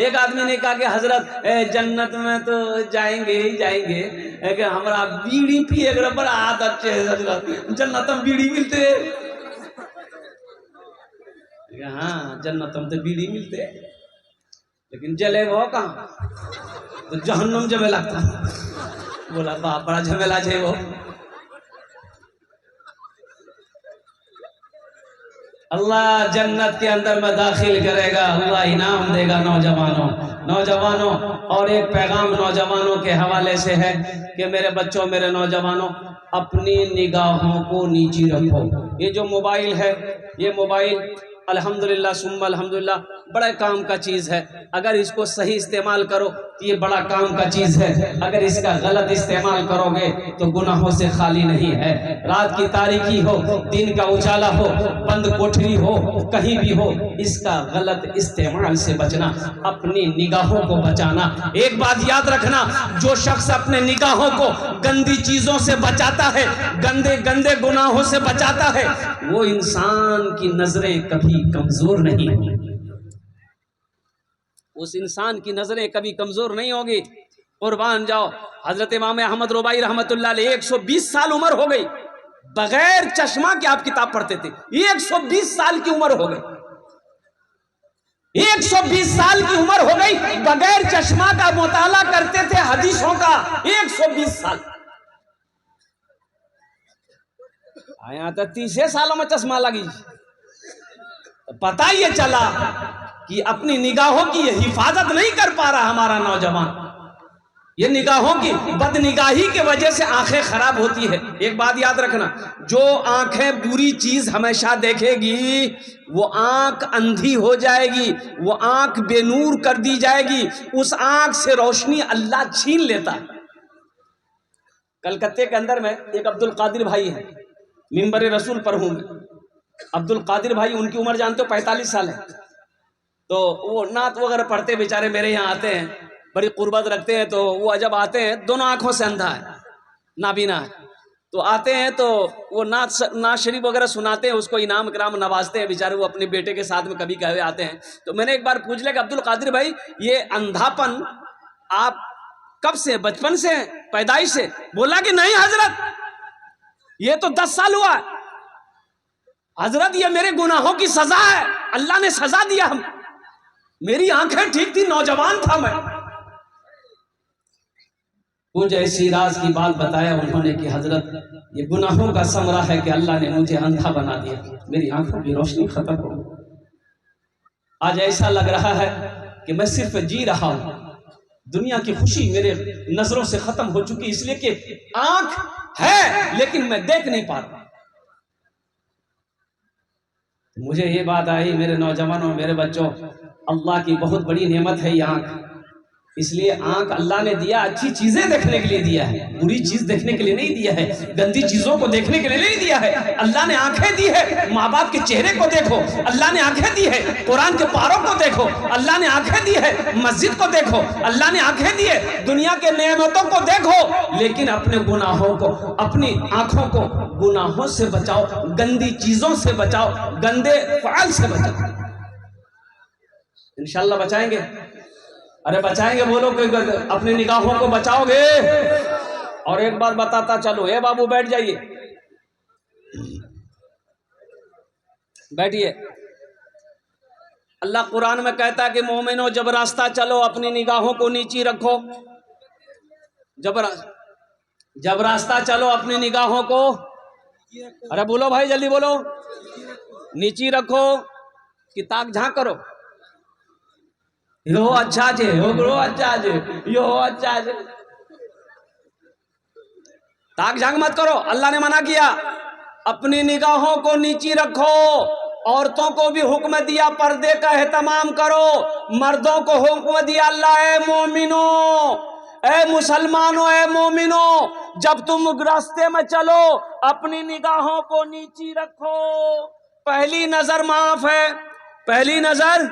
ایک آدمی نے کہا کہ حضرت جنت میں تو جائیں گے ہی جائیں گے کہ ہمارا بیڑی پیے گا بڑا عادت ہے حضرت جنت میں بیڑی ملتے ہاں جنت میں تو بیڑی ملتے لیکن جلے وہ کہاں تو جہنم جمے لگتا بولا باپ بڑا جھمیلا ہے وہ اللہ جنت کے اندر میں داخل کرے گا اللہ انعام دے گا نوجوانوں اور ایک پیغام نوجوانوں کے حوالے سے ہے کہ میرے بچوں میرے نوجوانوں اپنی نگاہوں کو نیچی رکھو یہ جو موبائل ہے یہ موبائل الحمدللہ ثم الحمدللہ بڑے کام کا چیز ہے اگر اس کو صحیح استعمال کرو تو یہ بڑا کام کا چیز ہے اگر اس کا غلط استعمال کرو گے تو گناہوں سے خالی نہیں ہے رات کی تاریکی ہو دن کا اجالا ہو بند کوٹھری ہو کہیں بھی ہو اس کا غلط استعمال سے بچنا اپنی نگاہوں کو بچانا ایک بات یاد رکھنا جو شخص اپنے نگاہوں کو گندی چیزوں سے بچاتا ہے گندے گناہوں سے بچاتا ہے وہ انسان کی نظریں کبھی کمزور نہیں ہوگی اس انسان کی نظریں کبھی کمزور نہیں ہوگی قربان جاؤ حضرت امام احمد ربائی رحمت اللہ علیہ 120 سال عمر ہو گئی بغیر چشمہ کے آپ کتاب پڑھتے تھے 120 سال کی عمر ہو گئی 120 سال کی عمر ہو گئی بغیر چشمہ کا مطالعہ کرتے تھے حدیثوں کا 120 سال آیا تو 30 سالوں میں چشمہ لگی پتہ یہ چلا کہ اپنی نگاہوں کی یہ حفاظت نہیں کر پا رہا ہمارا نوجوان یہ نگاہوں کی بد نگاہی کی وجہ سے آنکھیں خراب ہوتی ہے ایک بات یاد رکھنا جو آنکھیں بری چیز ہمیشہ دیکھے گی وہ آنکھ اندھی ہو جائے گی وہ آنکھ بے نور کر دی جائے گی اس آنکھ سے روشنی اللہ چھین لیتا ہے کلکتے کے اندر میں ایک عبد القادر بھائی ہے منبر رسول پر ہوں میں عبد القادر بھائی ان کی عمر جانتے ہو 45 سال ہے تو وہ نعت وغیرہ پڑھتے بیچارے میرے یہاں آتے ہیں بڑی قربت رکھتے ہیں تو وہ جب آتے ہیں دونوں آنکھوں سے اندھا ہے نابینا ہے تو آتے ہیں تو وہ نعت شریف وغیرہ سناتے ہیں اس کو انعام اکرام نوازتے ہیں بیچارے وہ اپنے بیٹے کے ساتھ میں کبھی کبھی آتے ہیں تو میں نے ایک بار پوچھ لیا کہ عبد القادر بھائی یہ اندھاپن آپ کب سے بچپن سے پیدائش سے بولا کہ نہیں حضرت یہ تو 10 سال ہوا ہے حضرت یہ میرے گناہوں کی سزا ہے اللہ نے سزا دیا ہم میری آنکھیں ٹھیک تھی نوجوان تھا میں کچھ ایسی راز کی بات بتایا انہوں نے کہ حضرت یہ گناہوں کا ثمرہ ہے کہ اللہ نے مجھے اندھا بنا دیا میری آنکھوں کی روشنی ختم ہو آج ایسا لگ رہا ہے کہ میں صرف جی رہا ہوں دنیا کی خوشی میرے نظروں سے ختم ہو چکی اس لیے کہ آنکھ ہے لیکن میں دیکھ نہیں پا رہا مجھے یہ بات آئی میرے نوجوانوں میرے بچوں اللہ کی بہت بڑی نعمت ہے یہ آنکھ اس لیے آنکھ اللہ نے دیا اچھی چیزیں دیکھنے کے لیے دیا ہے بری چیز دیکھنے کے لیے نہیں دیا ہے گندی چیزوں کو دیکھنے کے لیے نہیں دیا ہے اللہ نے آنکھیں دی ہے ماں باپ کے چہرے کو دیکھو اللہ نے آنکھیں دی ہے قرآن کے پاروں کو دیکھو اللہ نے آنکھیں دی ہے مسجد کو دیکھو اللہ نے آنکھیں دی ہے دنیا کے نعمتوں کو دیکھو لیکن اپنے گناہوں کو اپنی آنکھوں کو گناہوں سے بچاؤ گندی چیزوں سے بچاؤ گندے فعل سے بچاؤ انشاءاللہ بچائیں گے ارے بچائیں گے بولو کہ اپنی نگاہوں کو بچاؤ گے اور ایک بات بتاتا چلو اے بابو بیٹھ جائیے بیٹھیے اللہ قرآن میں کہتا ہے کہ مومنو جب راستہ چلو اپنی نگاہوں کو نیچی رکھو جب راستہ چلو اپنی نگاہوں کو ارے بولو بھائی جلدی بولو نیچی رکھو کہ تاک جھانک کرو یہ اچھا جے اچھا جے یہ اچھا جے تاک جھانک مت کرو اللہ نے منع کیا اپنی نگاہوں کو نیچی رکھو عورتوں کو بھی حکم دیا پردے کا اہتمام کرو مردوں کو حکم دیا اللہ اے مومنوں اے مسلمانوں اے مومنوں جب تم راستے میں چلو اپنی نگاہوں کو نیچی رکھو پہلی نظر معاف ہے پہلی نظر